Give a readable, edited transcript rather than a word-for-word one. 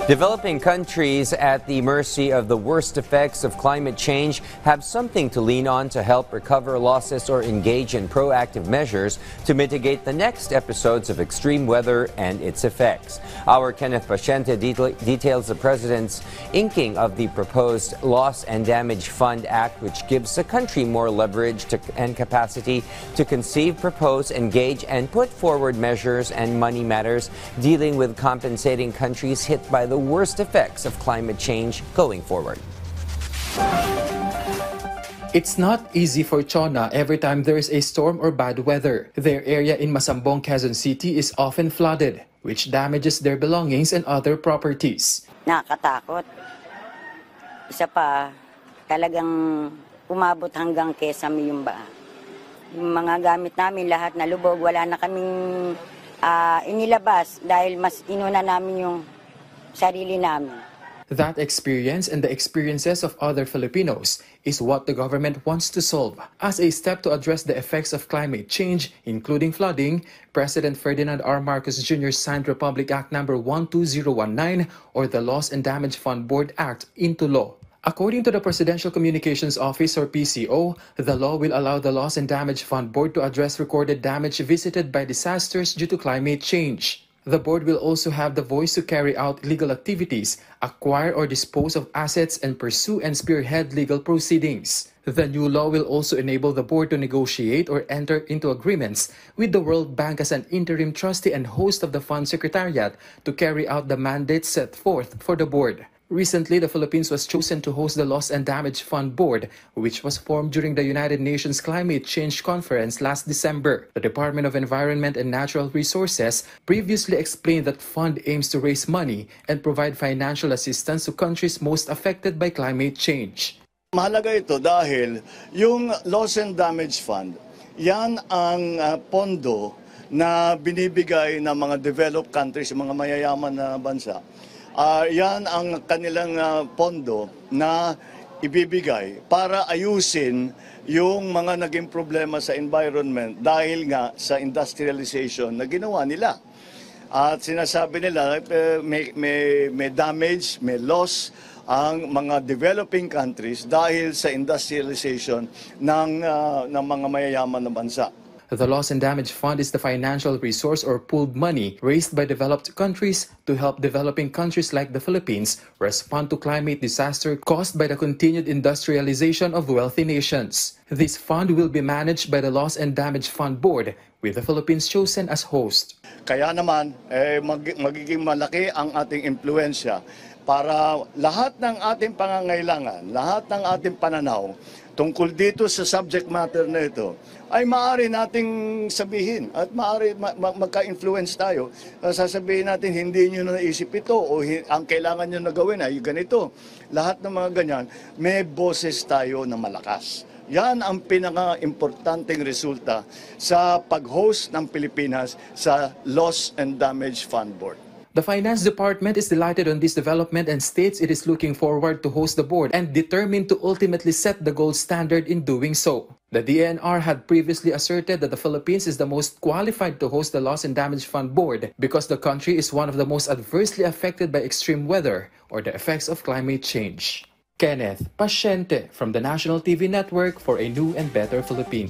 Developing countries at the mercy of the worst effects of climate change have something to lean on to help recover losses or engage in proactive measures to mitigate the next episodes of extreme weather and its effects. Our Kenneth Paciente details the President's inking of the proposed Loss and Damage Fund Act, which gives the country more leverage and capacity to conceive, propose, engage, and put forward measures and money matters dealing with compensating countries hit by the worst effects of climate change going forward. It's not easy for Chona every time there is a storm or bad weather. Their area in Masambong, Quezon City is often flooded, which damages their belongings and other properties. Nakakatakot. Isa pa, talagang umabot hanggang Kesame yung baa. Yung mga gamit namin lahat nalubog, wala na kaming inilabas dahil mas inuna namin yung sarili namin. That experience and the experiences of other Filipinos is what the government wants to solve. As a step to address the effects of climate change, including flooding, President Ferdinand R. Marcos Jr. signed Republic Act No. 12019 or the Loss and Damage Fund Board Act into law. According to the Presidential Communications Office or PCO, the law will allow the Loss and Damage Fund Board to address recorded damage visited by disasters due to climate change. The board will also have the voice to carry out legal activities, acquire or dispose of assets, and pursue and spearhead legal proceedings. The new law will also enable the board to negotiate or enter into agreements with the World Bank as an interim trustee and host of the fund secretariat to carry out the mandates set forth for the board. Recently, the Philippines was chosen to host the Loss and Damage Fund Board, which was formed during the United Nations Climate Change Conference last December. The Department of Environment and Natural Resources previously explained that fund aims to raise money and provide financial assistance to countries most affected by climate change. Mahalaga ito dahil yung Loss and Damage Fund, yan ang pondo na binibigay ng mga developed countries, mga mayayaman na bansa. Yan ang kanilang pondo na ibibigay para ayusin yung mga naging problema sa environment dahil nga sa industrialization na ginawa nila. At sinasabi nila may damage, may loss ang mga developing countries dahil sa industrialization ng mga mayayaman na bansa. The Loss and Damage Fund is the financial resource or pooled money raised by developed countries to help developing countries like the Philippines respond to climate disaster caused by the continued industrialization of wealthy nations. This fund will be managed by the Loss and Damage Fund Board, with the Philippines chosen as host. Kaya naman, magiging malaki ang ating impluensya para lahat ng ating pangangailangan, lahat ng ating pananaw tungkol dito sa subject matter na ito, ay maaari nating sabihin at maaari magka-influence tayo. Sasabihin natin, hindi nyo na naisip ito o ang kailangan nyo na gawin ay ganito. Lahat ng mga ganyan, may boses tayo na malakas. Yan ang pinaka-importanteng resulta sa pag-host ng Pilipinas sa Loss and Damage Fund Board. The Finance Department is delighted on this development and states it is looking forward to host the board and determined to ultimately set the gold standard in doing so. The DENR had previously asserted that the Philippines is the most qualified to host the Loss and Damage Fund Board because the country is one of the most adversely affected by extreme weather or the effects of climate change. Kenneth Paciente from the National TV Network for a New and Better Philippines.